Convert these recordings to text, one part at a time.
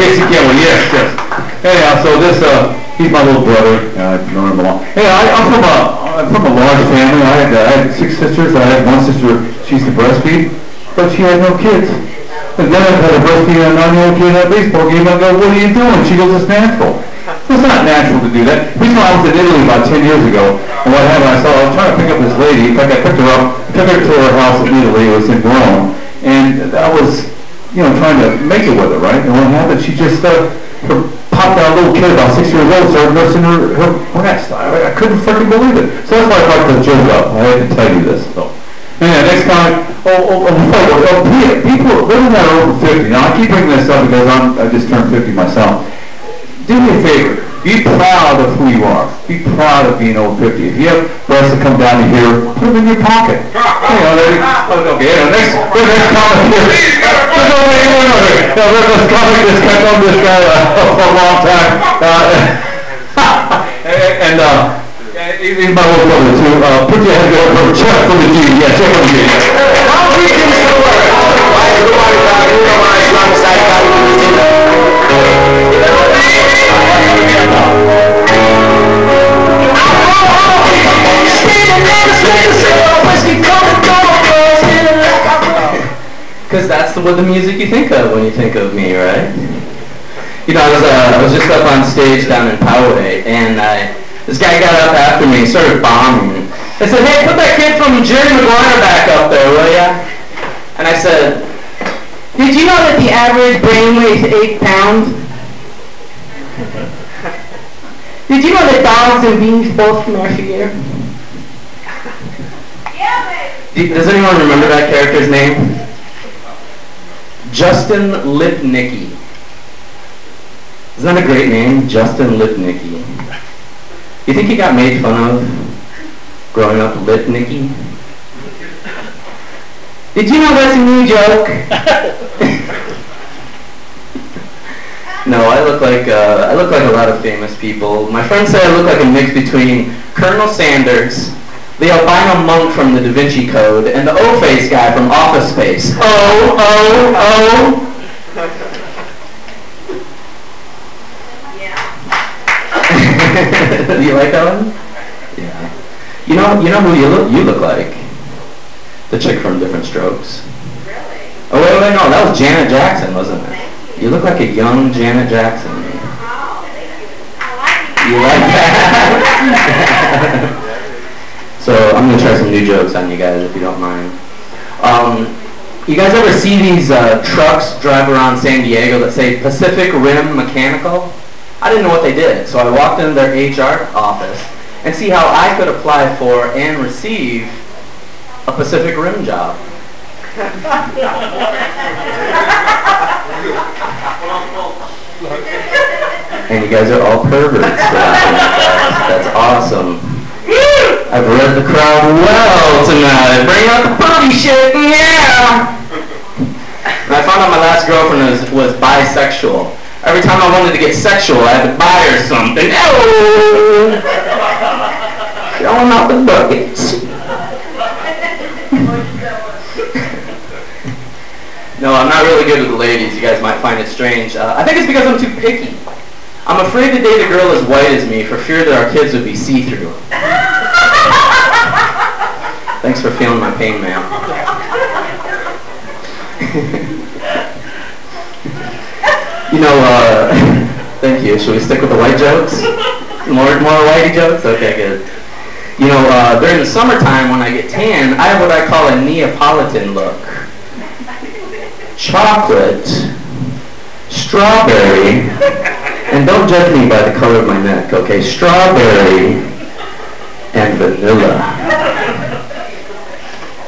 Casey Campbell, yes. Anyhow, so this, he's my little brother. I've known him a long. Hey, I'm from a large family. I had 6 sisters. I had one sister. She used to breastfeed, but she had no kids. And then I had a breastfeed a 9-year-old kid at a baseball game. I go, what are you doing? She goes, it's natural. It's not natural to do that. The reason why I was in Italy about 10 years ago, and what happened, I was trying to pick up this lady. In fact, I picked her up, took her to her house in Italy. It was in Rome, and I was, trying to make it with her, right? And what happened? She just popped out a little kid about 6 years old, started nursing her breast. I couldn't freaking believe it. So that's why I brought the joke up. I had to tell you this. So, next time, people living that are over 50. Now I keep bringing this up because I just turned 50 myself. Do me a favor. Be proud of who you are. Be proud of being over 50. If you have breasts that come down to here, put them in your pocket. Next comment here. This comic has kept on this guy for a long time. He's my little brother too. Put your hand together for Geoff from the G. Yeah, Geoff from the G. How we can still work? Because that's what the music you think of when you think of me, right? I was just up on stage down in Poway, and this guy got up after me and started bombing. I said, hey, put that kid from Jerry Maguire back up there, will ya? And I said, did you know that the average brain weighs 8 pounds? Did you know that dogs and bees both smash a year? Does anyone remember that character's name? Justin Lipnicki. Isn't that a great name? Justin Lipnicki. You think he got made fun of growing up Lipnicki? Did you know that's a new joke? No, I look like a lot of famous people. My friends say I look like a mix between Colonel Sanders, the albino monk from the Da Vinci Code, and the O-Face guy from Office Space. Oh. Do you like that one? Yeah. You know who you look like? The chick from Different Strokes. Really? Oh wait, no, that was Janet Jackson, wasn't it? You look like a young Janet Jackson. Oh, thank you. I like You like that? So I'm gonna try some new jokes on you guys if you don't mind. You guys ever see these trucks drive around San Diego that say Pacific Rim Mechanical? I didn't know what they did, so I walked into their HR office and see how I could apply for and receive a Pacific Rim job. And you guys are all perverts. That's awesome. I've read the crowd well tonight. Bring out the booty shit, yeah! And I found out my last girlfriend was bisexual. Every time I wanted to get sexual, I had to buy her something. Oh! Showing out the buckets. No, I'm not really good with the ladies. You guys might find it strange. I think it's because I'm too picky. I'm afraid to date a girl as white as me for fear that our kids would be see-through. Thanks for feeling my pain, ma'am. Thank you. Should we stick with the white jokes? More whitey jokes? Okay, good. During the summertime when I get tan, I have what I call a Neapolitan look. Chocolate, strawberry, and don't judge me by the color of my neck, okay? Strawberry and vanilla.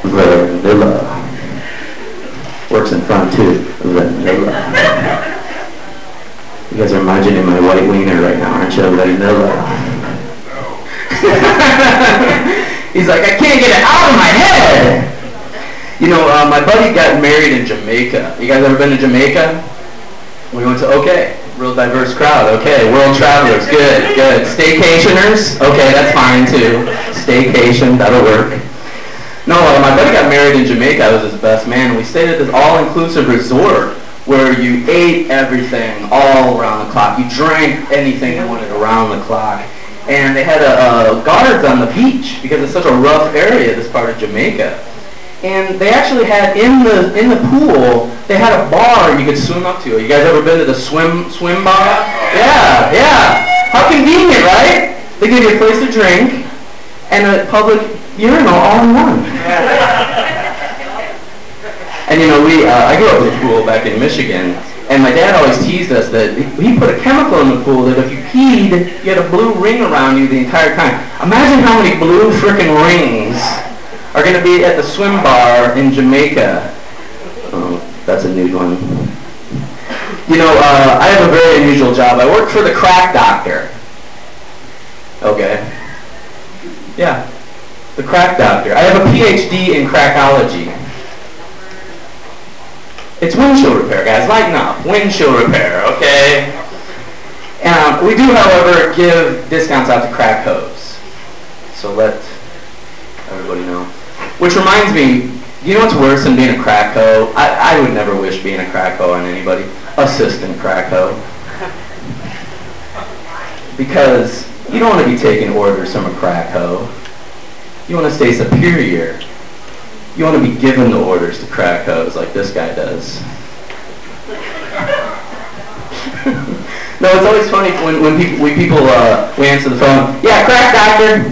Vanilla. Works in front too. Vanilla. You guys are imagining my white wiener right now, aren't you? Vanilla. He's like, I can't get it out of my head! My buddy got married in Jamaica. You guys ever been to Jamaica? We went to, okay, real diverse crowd, okay, world travelers, good. Staycationers, okay, that's fine too. Staycation, that'll work. No, my buddy got married in Jamaica. I was his best man. We stayed at this all-inclusive resort where you ate everything all around the clock. You drank anything you wanted around the clock. And they had guards on the beach because it's such a rough area, this part of Jamaica. And they actually had in the pool, they had a bar you could swim up to. You guys ever been to the swim bar? Yeah. How convenient, right? They give you a place to drink and a public urinal all in one. And you know, I grew up with a pool back in Michigan, and my dad always teased us that he put a chemical in the pool that if you peed, you had a blue ring around you the entire time. Imagine how many blue frickin' rings are going to be at the swim bar in Jamaica. Oh, that's a new one. You know, I have a very unusual job. I work for the crack doctor. Okay. Yeah, the crack doctor. I have a PhD in crackology. It's windshield repair, guys. Lighten up. Windshield repair, okay? We do, however, give discounts out to crack hoes. So let everybody know. Which reminds me, you know what's worse than being a crack hoe? I would never wish being a crack hoe on anybody. Assistant crack hoe. Because you don't want to be taking orders from a crack hoe. You want to stay superior. You want to be giving the orders to crack hoes like this guy does. No, it's always funny when people we answer the phone. Yeah, crack doctor.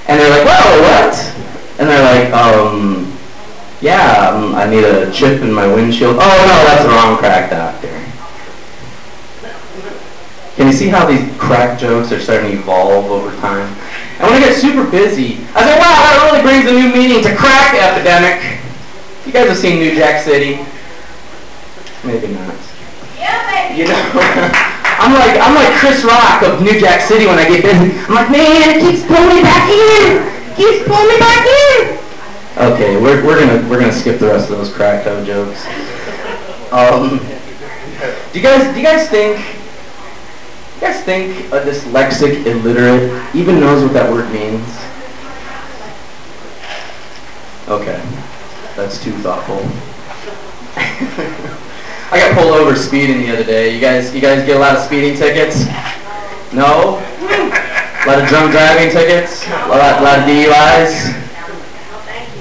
And they're like, whoa, what? And they're like, yeah, I need a chip in my windshield. Oh no, that's the wrong crack doctor. Can you see how these crack jokes are starting to evolve over time? And when I get super busy, I say, wow, that really brings a new meaning to crack epidemic. You guys have seen New Jack City? Maybe not. Yeah, baby. You know, I'm like Chris Rock of New Jack City when I get busy. I'm like, man, it keeps pulling me back in. Keeps pulling me back in. Okay, we're gonna skip the rest of those crack hoe jokes. Do you guys think a dyslexic illiterate even knows what that word means? Okay, that's too thoughtful. I got pulled over speeding the other day. You guys get a lot of speeding tickets? No? A lot of drunk driving tickets? A lot of DUIs?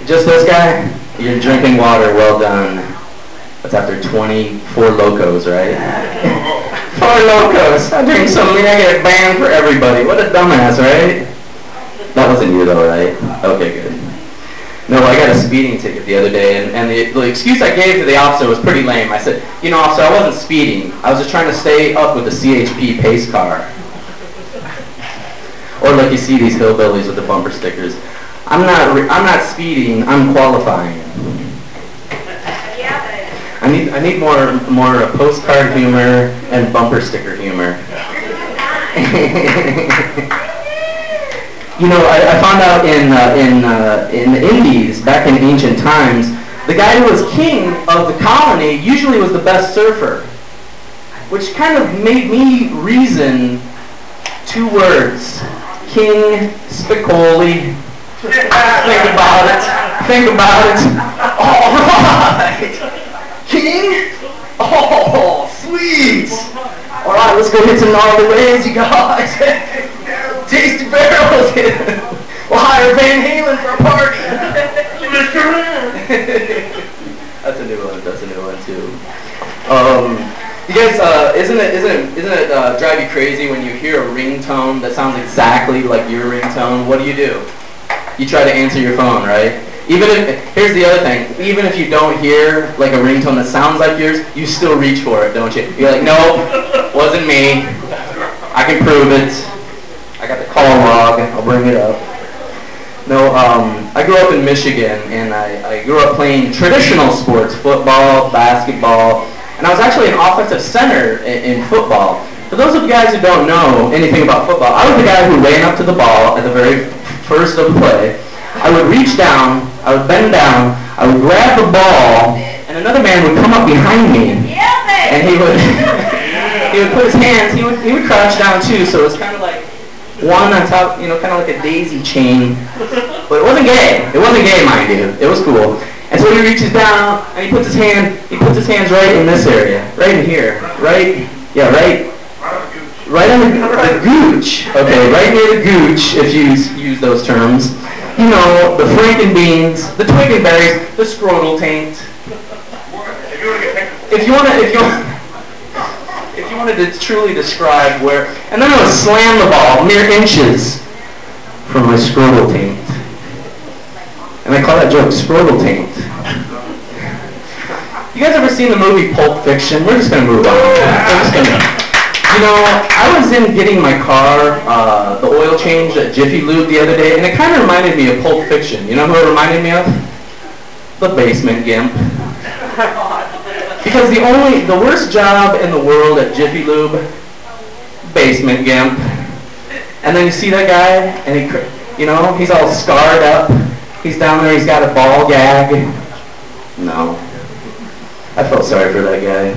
Just this guy? You're drinking water, well done. That's after 24 locos, right? 4 locos. I drink so many I get banned for everybody. What a dumbass, right? That wasn't you though, right? Okay, good. No, I got a speeding ticket the other day, and the excuse I gave to the officer was pretty lame. I said, you know, officer, I wasn't speeding. I was just trying to stay up with the CHP pace car. Or like you see these hillbillies with the bumper stickers. I'm not speeding. I'm qualifying. I need more postcard humor and bumper sticker humor. You know, I found out in the Indies back in ancient times, the guy who was king of the colony usually was the best surfer, which kind of made me reason 2 words: King Spicoli. Think about it. Think about it. All right. King? Oh, sweet! Alright, let's go hit some gnarly waves, you guys. Tasty barrels. We'll hire Van Halen for a party. That's a new one too. You guys, isn't it drive you crazy when you hear a ringtone that sounds exactly like your ringtone? What do? You try to answer your phone, right? Here's the other thing, even if you don't hear like a ringtone that sounds like yours, you still reach for it, don't you? You're like, nope, wasn't me. I can prove it. I got the call log, I'll bring it up. No, I grew up in Michigan, and I grew up playing traditional sports, football, basketball, and I was actually an offensive center in football. For those of you guys who don't know anything about football, I was the guy who ran up to the ball at the very first of the play. I would reach down, I would bend down, I would grab the ball, and another man would come up behind me, and he would put his hands, he would crouch down too, so it was kind of like one on top, you know, kind of like a daisy chain, but it wasn't gay, mind you, it was cool. And so he reaches down and he puts his hands right in this area, right in here, right on the gooch. Okay, right near the gooch, if you use those terms. You know, the frankenbeans, the twickenberries, the scrotal taint. If you wanted to truly describe where, and then I would slam the ball mere inches from my scrotal taint. And I call that joke scrotal taint. You guys ever seen the movie Pulp Fiction? We're just going to move on. You know, I was in getting my car, the oil change at Jiffy Lube the other day, and it kind of reminded me of Pulp Fiction. You know who it reminded me of? The basement gimp. Because the worst job in the world at Jiffy Lube, basement gimp. And then you see that guy, and he's all scarred up. He's down there, he's got a ball gag. No. I felt sorry for that guy.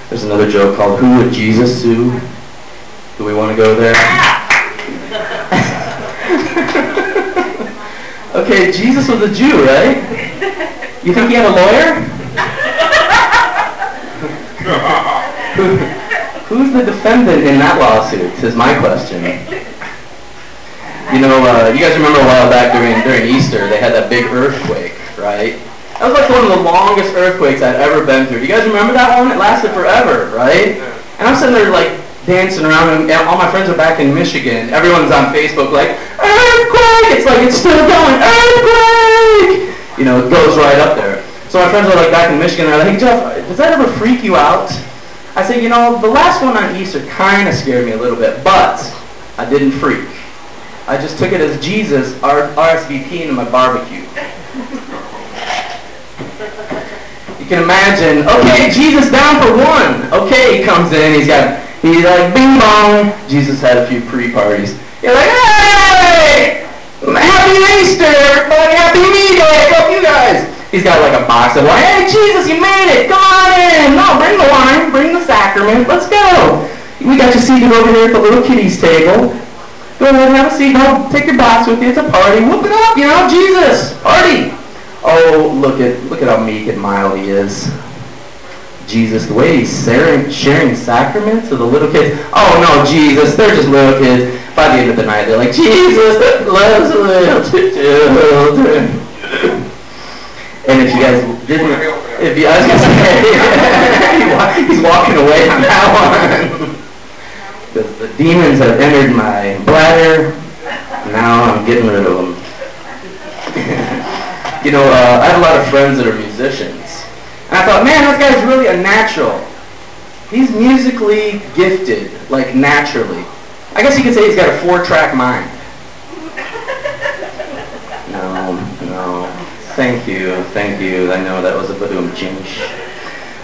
There's another joke called, Who Would Jesus Sue? Do we want to go there? Okay, Jesus was a Jew, right? You think he had a lawyer? Who's the defendant in that lawsuit, is my question. You know, you guys remember a while back during Easter, they had that big earthquake, right? That was like one of the longest earthquakes I'd ever been through. Do you guys remember that one? It lasted forever, right? And I'm sitting there like dancing around, and all my friends are back in Michigan. Everyone's on Facebook like, earthquake! It's like, it's still going, earthquake! You know, it goes right up there. So my friends are like back in Michigan, and they're like, hey Geoff, does that ever freak you out? I say, you know, the last one on Easter kind of scared me a little bit, but I didn't freak. I just took it as Jesus RSVP into my barbecue. You can imagine, okay, Jesus down for one. Okay, he comes in, he's like, bing bong. Jesus had a few pre-parties. You're like, hey! Happy Easter, everybody! Happy Me Day! Fuck you guys! He's got like a box of wine. Hey, Jesus, you made it! Come on in! No, bring the wine, bring the sacrament. Let's go! We got you seated over here at the little kiddies table. Go ahead and have a seat. No, take your box with you. It's a party. Whoop it up, you know, Jesus! Party! Oh, look at how meek and mild he is. Jesus, the way he's sharing sacraments to the little kids. Oh no, Jesus, they're just little kids. By the end of the night, they're like, Jesus loves little children. And if you guys didn't, I was gonna say, he's walking away on that one. Because the demons have entered my bladder. Now I'm getting rid of them. You know, I have a lot of friends that are musicians. And I thought, man, this guy's really a natural. He's musically gifted, like naturally. I guess you could say he's got a 4-track mind. No. Thank you. I know that was a badoom chinch.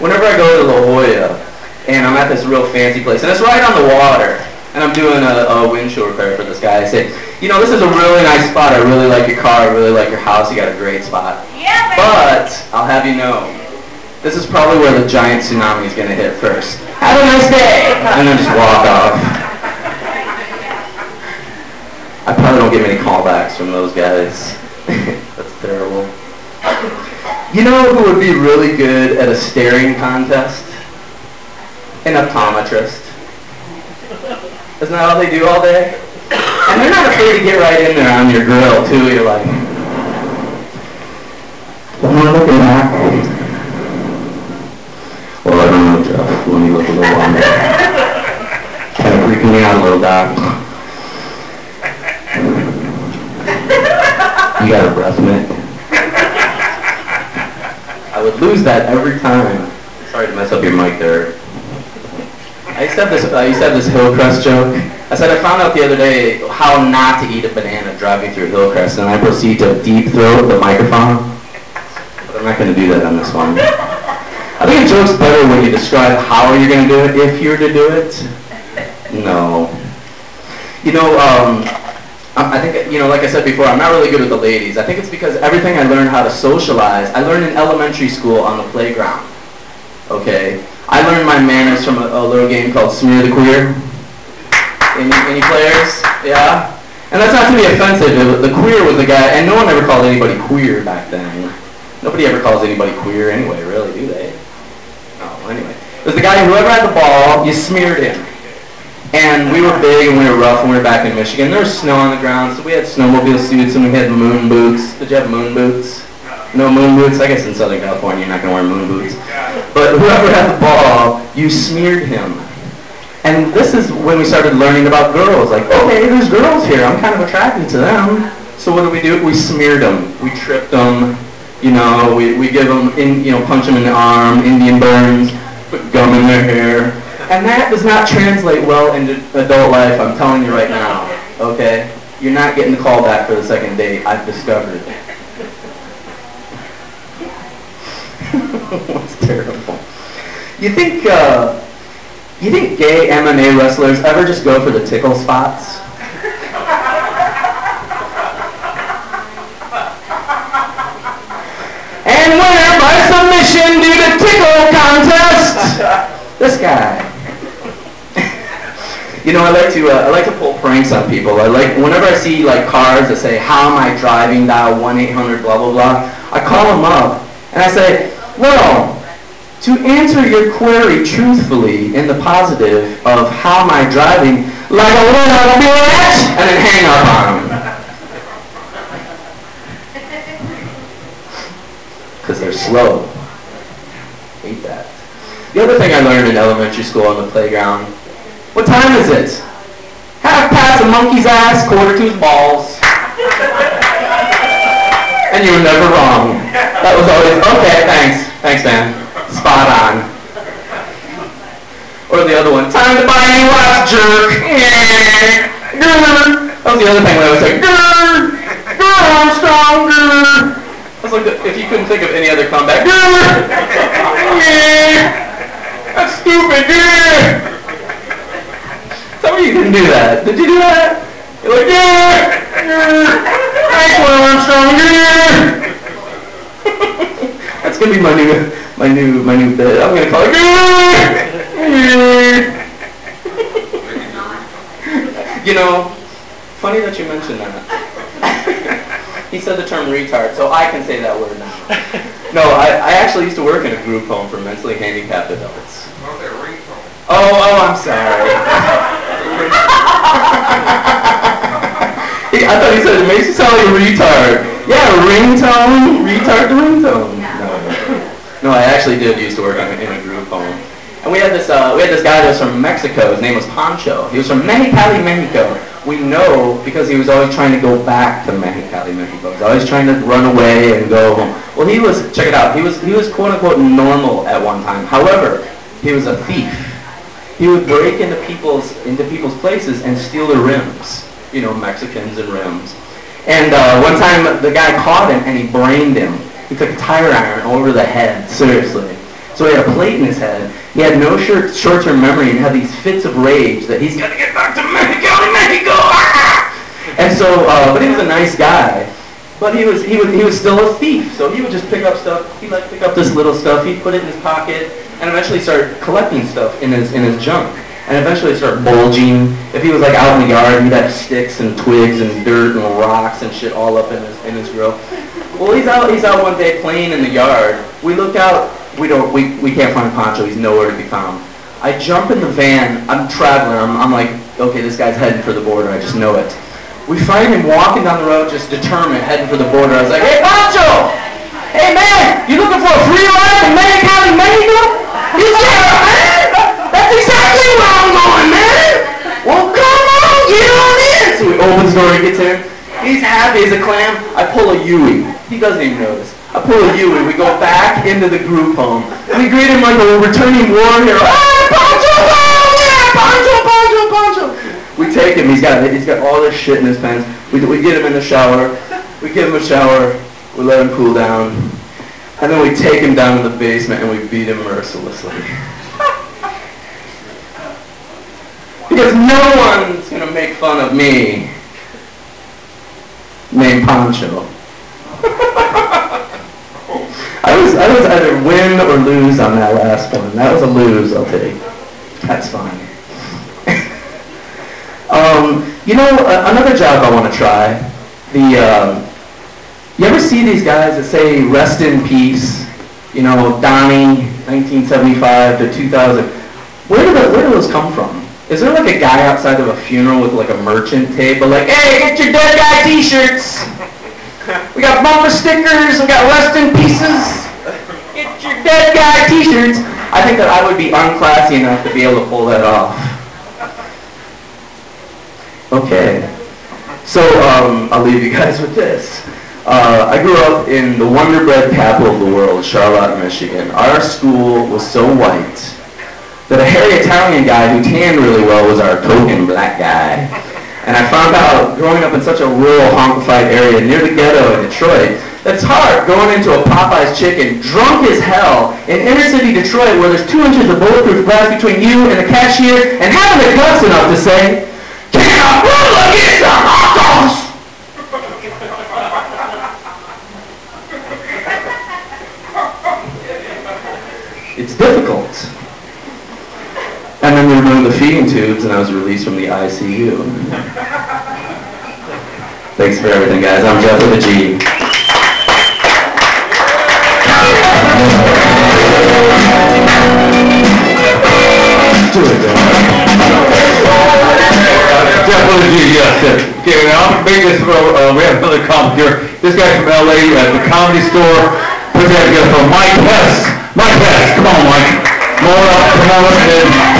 Whenever I go to La Jolla, and I'm at this real fancy place, and it's right on the water, and I'm doing a windshield repair for this guy, I say, you know, this is a really nice spot. I really like your car. I really like your house. You got a great spot. Yeah, but I'll have you know, this is probably where the giant tsunami is going to hit first. Have a nice day! And then just walk off. I probably don't get many callbacks from those guys. That's terrible. You know who would be really good at a staring contest? An optometrist. Isn't that all they do all day? And they're not afraid to get right in there on your grill, too. You're like, don't want to look at that. Well, I don't know, Geoff. Let me look a little longer. Kind of freaking me out a little, Doc. You got a breath mint? I would lose that every time. Sorry to mess up your mic there. I used to have this Hillcrest joke. I said I found out the other day how not to eat a banana driving through Hillcrest, and I proceed to deep throat the microphone. But I'm not going to do that on this one. I think a joke's better when you describe how you're going to do it, if you're to do it. No. You know, I think, you know, like I said before, I'm not really good with the ladies. I think it's because everything I learned how to socialize, I learned in elementary school on the playground. Okay? I learned my manners from a little game called Smear the Queer. Any players? Yeah? And that's not to be offensive. The queer was the guy, and no one ever called anybody queer back then. Nobody ever calls anybody queer anyway, really, do they? Oh, anyway. It was the guy, whoever had the ball, you smeared him. And we were big and we were rough and we were back in Michigan. There was snow on the ground, so we had snowmobile suits and we had moon boots. Did you have moon boots? No moon boots? I guess in Southern California you're not going to wear moon boots. But whoever had the ball, you smeared him. And this is when we started learning about girls. Like, okay, there's girls here. I'm kind of attracted to them. So what do? We smeared them. We tripped them. You know, we give them, punch them in the arm, Indian burns, put gum in their hair. And that does not translate well into adult life, I'm telling you right now. Okay? You're not getting the call back for the second date. I've discovered it. What's terrible? You think gay MMA wrestlers ever just go for the tickle spots? And winner by submission due to tickle contest. This guy. You know, I like to pull pranks on people. Whenever I see like cards that say, "How am I driving?" Dial 1-800 blah blah blah. I call them up and I say, "Well, to answer your query truthfully in the positive of how am I driving, like a little bitch," and then hang up on them. Because they're slow. Hate that. The other thing I learned in elementary school on the playground, what time is it? Half past a monkey's ass, quarter to his balls. And you were never wrong. That was always, okay, thanks. Thanks, man. Spot on. Or the other one, time to buy any watch, jerk. That was the other thing when I was like, I'm stronger. That's like if you couldn't think of any other comeback. That's stupid. Some of you didn't do that. Did you do that? You're like, thanks, Armstrong. That's gonna be my new bit. I'm gonna call it. You know, funny that you mentioned that. He said the term retard, so I can say that word now. No, I actually used to work in a group home for mentally handicapped adults. Oh, I'm sorry. I thought he said it makes you sound like a retard. Yeah, ringtone, retard to ringtone. No, I actually did used to work in a group home. And we had this guy that was from Mexico. His name was Pancho. He was from Mexicali, Mexico. We know because he was always trying to go back to Mexicali, Mexico. He was always trying to run away and go home. Well, he was, check it out, he was quote unquote normal at one time. However, he was a thief. He would break into people's places and steal their rims. You know, Mexicans and rims. And one time the guy caught him and he brained him. He took a tire iron over the head, seriously. So he had a plate in his head. He had no short-term memory and had these fits of rage that he's got to get back to Mexico. Ah! And so, but he was a nice guy. But he was still a thief. So he would just pick up stuff. He'd like pick up this little stuff. He'd put it in his pocket and eventually start collecting stuff in his junk. And eventually it started bulging. If he was like out in the yard, he'd have sticks and twigs and dirt and rocks and shit all up in his grill. Well, he's out one day playing in the yard. We look out. We can't find Pancho. He's nowhere to be found. I jump in the van. I'm traveling. I'm like, okay, this guy's heading for the border. I just know it. We find him walking down the road, just determined, heading for the border. I was like, hey, Pancho! Hey, man! You looking for a free ride from Mexicali, Mexico? He's yeah, man! That's exactly where I'm going, man! Well, come on, get on in! So we open the door, he gets in. He's happy as a clam. I pull a Yui. He doesn't even notice. I pull a Yui. We go back into the group home. We greet him like a returning war hero. Ah, Pancho! Oh, yeah! Pancho, Pancho, Pancho! We take him. He's got all this shit in his pants. We get him in the shower. We give him a shower. We let him cool down. And then we take him down to the basement and we beat him mercilessly. Because no one's going to make fun of me named Pancho. I was either win or lose on that last one. That was a lose, I'll take. That's fine. You know, another job I want to try. You ever see these guys that say "Rest in peace"? You know, Donnie, 1975 to 2000. Where do those come from? Is there like a guy outside of a funeral with like a merchant table, like, "Hey, get your dead guy T-shirts. We got bumper stickers. We got rest in pieces. Get your dead guy T-shirts." I think that I would be unclassy enough to be able to pull that off. Okay, so I'll leave you guys with this. I grew up in the Wonder Bread capital of the world, Charlotte, Michigan. Our school was so white that a hairy Italian guy who tanned really well was our token black guy. And I found out, growing up in such a rural, honkified area near the ghetto in Detroit, that it's hard going into a Popeye's chicken, drunk as hell, in inner city Detroit where there's 2 inches of bulletproof glass between you and the cashier, and having the guts enough to say, "Can I roll against the hot dogs?" It's difficult. And then they removed the feeding tubes and I was released from the ICU. Thanks for everything, guys. I'm Geoff with a G. Do it, Geoff with a G, yes. Okay, now I'm going to make this, we have another comment here. This guy's from LA at the Comedy Store. Put that together for Mike Hess. Mike Hess, come on, Mike. Come on up, and